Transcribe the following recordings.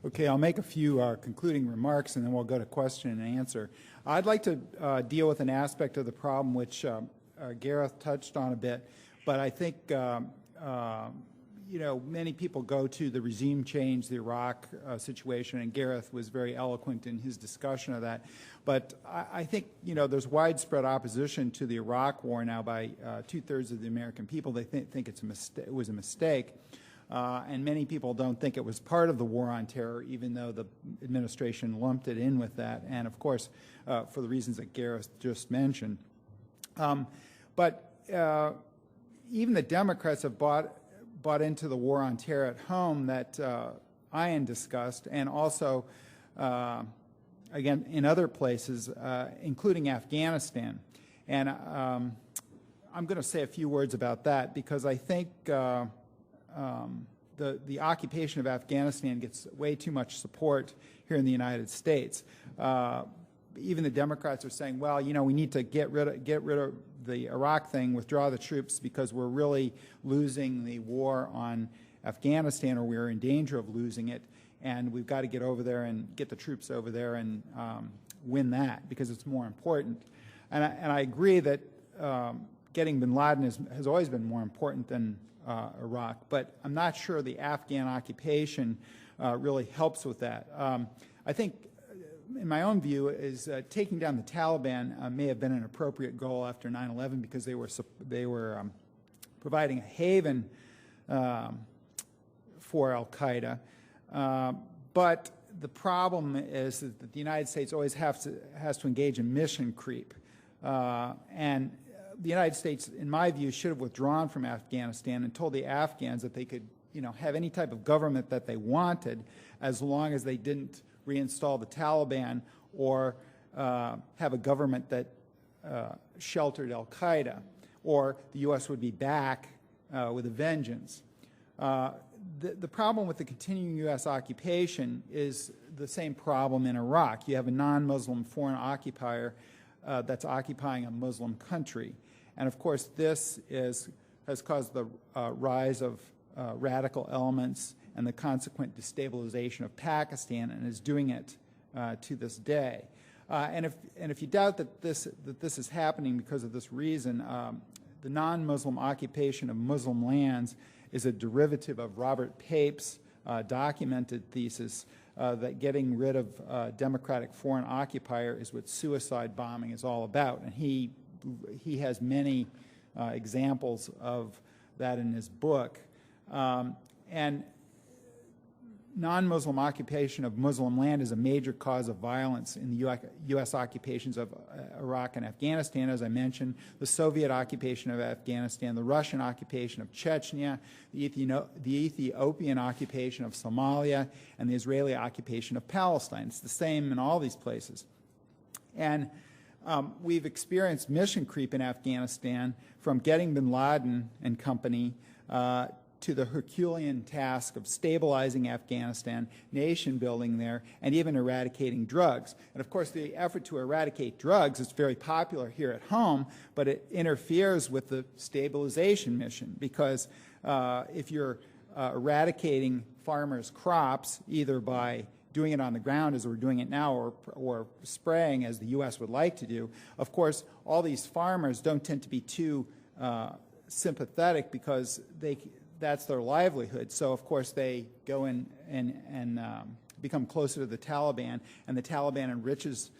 Okay, I'll make a few concluding remarks and then we'll go to question and answer. I'd like to deal with an aspect of the problem which Gareth touched on a bit, but I think you know, many people go to the regime change, the Iraq situation, and Gareth was very eloquent in his discussion of that. But I think, you know, there's widespread opposition to the Iraq war now by two-thirds of the American people. They think it's a mistake, it was a mistake. And many people don't think it was part of the war on terror, even though the administration lumped it in with that, and of course, for the reasons that Gareth just mentioned. But even the Democrats have bought into the war on terror at home that Ian discussed, and also, again, in other places, including Afghanistan. And I'm going to say a few words about that because I think the occupation of Afghanistan gets way too much support here in the United States. Even the Democrats are saying, well, you know, we need to get rid of the Iraq thing, withdraw the troops because we're really losing the war on Afghanistan, or we're in danger of losing it, and we've got to get over there and get the troops over there and win that because it's more important. And I agree that getting bin Laden has always been more important than Iraq, but I'm not sure the Afghan occupation really helps with that. I think, in my own view, is taking down the Taliban may have been an appropriate goal after 9/11 because they were providing a haven for Al-Qaeda. But the problem is that the United States always has to engage in mission creep. And the United States, in my view, should have withdrawn from Afghanistan and told the Afghans that they could, you know, have any type of government that they wanted as long as they didn't reinstall the Taliban or have a government that sheltered Al-Qaeda, or the U.S. would be back with a vengeance. The problem with the continuing U.S. occupation is the same problem in Iraq. You have a non-Muslim foreign occupier that's occupying a Muslim country. And of course, this has caused the rise of radical elements and the consequent destabilization of Pakistan, and is doing it to this day. And if you doubt that this is happening because of this reason, the non-Muslim occupation of Muslim lands is a derivative of Robert Pape's documented thesis that getting rid of democratic foreign occupier is what suicide bombing is all about. And he has many examples of that in his book. And non-Muslim occupation of Muslim land is a major cause of violence in the U.S. occupations of Iraq and Afghanistan, as I mentioned, the Soviet occupation of Afghanistan, the Russian occupation of Chechnya, the Ethiopian occupation of Somalia, and the Israeli occupation of Palestine. It's the same in all these places. And we've experienced mission creep in Afghanistan from getting bin Laden and company to the Herculean task of stabilizing Afghanistan, nation building there, and even eradicating drugs. And of course, the effort to eradicate drugs is very popular here at home, but it interferes with the stabilization mission because if you're eradicating farmers' crops, either by doing it on the ground as we're doing it now, or spraying as the U.S. would like to do, of course, all these farmers don't tend to be too sympathetic because that's their livelihood. So, of course, they go in and become closer to the Taliban, and the Taliban enriches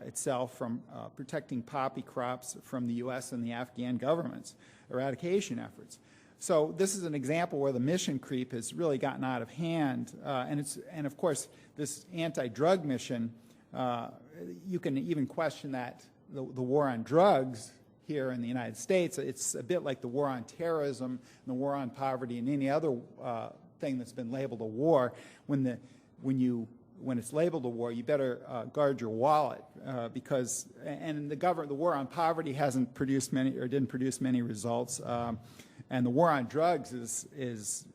itself from protecting poppy crops from the U.S. and the Afghan government's eradication efforts. So this is an example where the mission creep has really gotten out of hand, and of course, this anti-drug mission, you can even question that the war on drugs here in the United States, it's a bit like the war on terrorism and the war on poverty and any other thing that's been labeled a war. When it's labeled a war, you better guard your wallet because, and the war on poverty hasn't produced many, or didn't produce many results, and the war on drugs is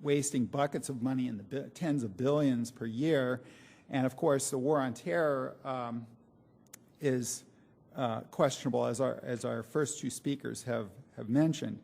wasting buckets of money in the tens of billions per year, and of course the war on terror is questionable, as our first two speakers have mentioned.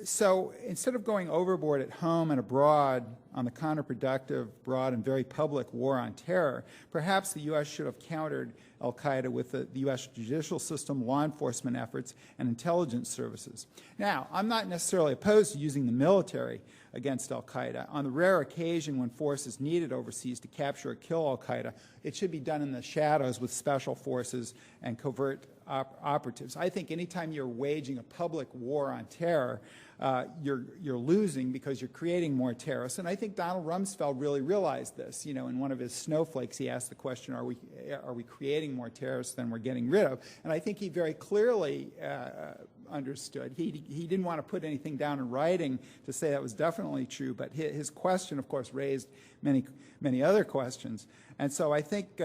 So instead of going overboard at home and abroad on the counterproductive, broad, and very public war on terror, perhaps the U.S. should have countered al-Qaeda with the U.S. judicial system, law enforcement efforts, and intelligence services. Now, I'm not necessarily opposed to using the military against al-Qaeda. On the rare occasion when force is needed overseas to capture or kill al-Qaeda, it should be done in the shadows with special forces and covert operatives. I think anytime you're waging a public war on terror, you're losing because you're creating more terrorists. And I think Donald Rumsfeld really realized this. You know, in one of his snowflakes, he asked the question, are we creating more terrorists than we're getting rid of? And I think he very clearly understood. He didn't want to put anything down in writing to say that was definitely true, but his question, of course, raised many other questions. And so I think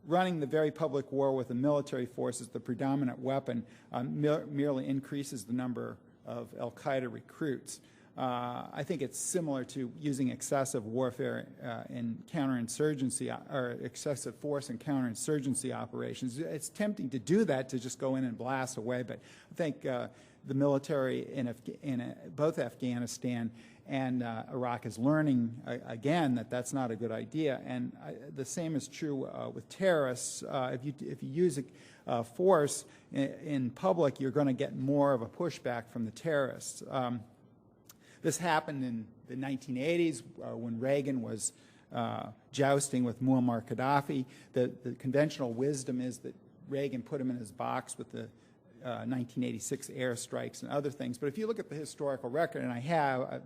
running the very public war with a military force as the predominant weapon merely increases the number of al-Qaeda recruits. I think it's similar to using excessive warfare in counterinsurgency, or excessive force in counterinsurgency operations. It's tempting to do that, to just go in and blast away, but I think the military in both Afghanistan and Iraq is learning again that that's not a good idea. And the same is true with terrorists. If you use force in public, you're going to get more of a pushback from the terrorists. This happened in the 1980s when Reagan was jousting with Muammar Gaddafi. The conventional wisdom is that Reagan put him in his box with the 1986 airstrikes and other things. But if you look at the historical record, and I have,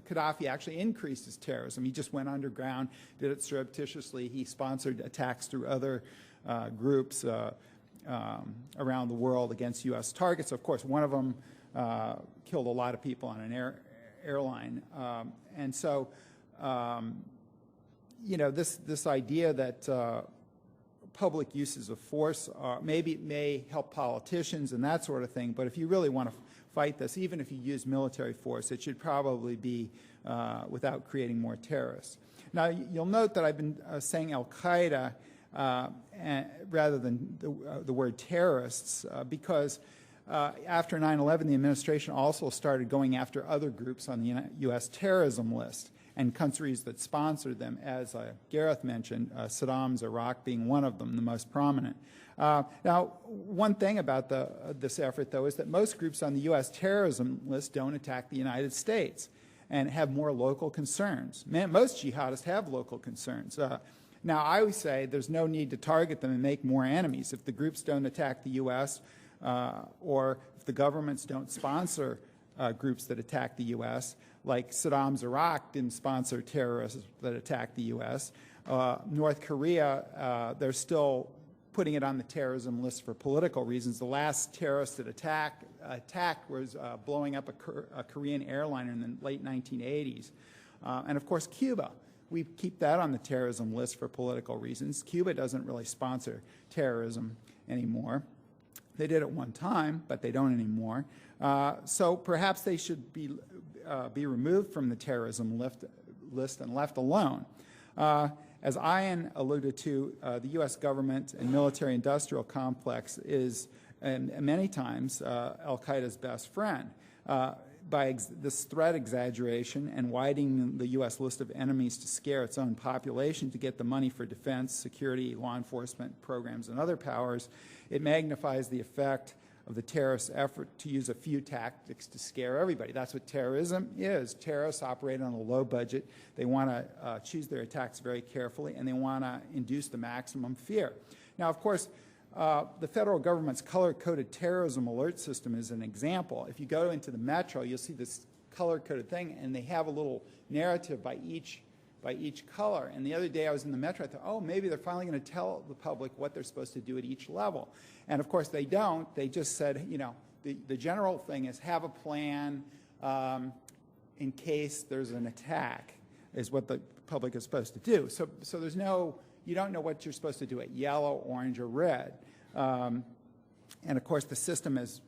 Gaddafi actually increased his terrorism. He just went underground, did it surreptitiously. He sponsored attacks through other groups around the world against U.S. targets. Of course, one of them killed a lot of people on an airline. And so, you know, this idea that public uses of force may help politicians and that sort of thing, but if you really want to fight this, even if you use military force, it should probably be without creating more terrorists. Now, you'll note that I've been saying al-Qaeda rather than the word terrorists because after 9/11, the administration also started going after other groups on the U.S. terrorism list and countries that sponsored them, as Gareth mentioned, Saddam's Iraq being one of them, the most prominent. Now, one thing about this effort, though, is that most groups on the U.S. terrorism list don't attack the United States and have more local concerns. Most jihadists have local concerns. Now, I always say there's no need to target them and make more enemies. If the groups don't attack the U.S., or if the governments don't sponsor groups that attack the U.S., like Saddam's Iraq didn't sponsor terrorists that attacked the U.S. North Korea, they're still putting it on the terrorism list for political reasons. The last terroristic attack was blowing up a Korean airliner in the late 1980s. And of course, Cuba. We keep that on the terrorism list for political reasons. Cuba doesn't really sponsor terrorism anymore. They did at one time, but they don't anymore. So perhaps they should be removed from the terrorism list and left alone. As Ian alluded to, the U.S. government and military-industrial complex is, many times, al-Qaeda's best friend. By this threat exaggeration and widening the U.S. list of enemies to scare its own population to get the money for defense, security, law enforcement programs, and other powers, it magnifies the effect of the terrorist effort to use a few tactics to scare everybody. That's what terrorism is. Terrorists operate on a low budget. They want to choose their attacks very carefully, and they want to induce the maximum fear. Now, of course, the federal government's color-coded terrorism alert system is an example. If you go into the metro, you'll see this color-coded thing, and they have a little narrative by each color. And the other day I was in the metro, I thought, oh, maybe they're finally going to tell the public what they're supposed to do at each level. And of course they don't. They just said, you know, the general thing is have a plan in case there's an attack, is what the public is supposed to do. So there's no, you don't know what you're supposed to do at yellow, orange, or red. And of course the system has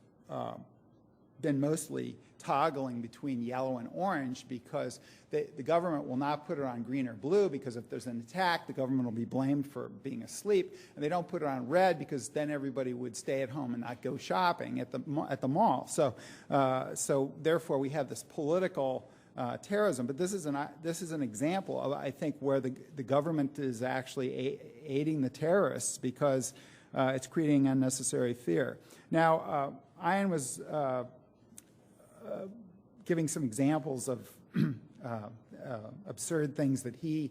been mostly toggling between yellow and orange, because the government will not put it on green or blue, because if there's an attack, the government will be blamed for being asleep, and they don't put it on red because then everybody would stay at home and not go shopping at the mall. So therefore we have this political terrorism. But this is an example of, I think, where the government is actually aiding the terrorists, because it's creating unnecessary fear. Now, Ian was giving some examples of absurd things that he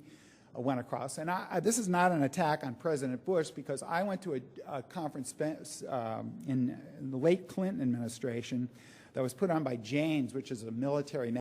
went across. And this is not an attack on President Bush, because I went to a conference in the late Clinton administration that was put on by Jane's, which is a military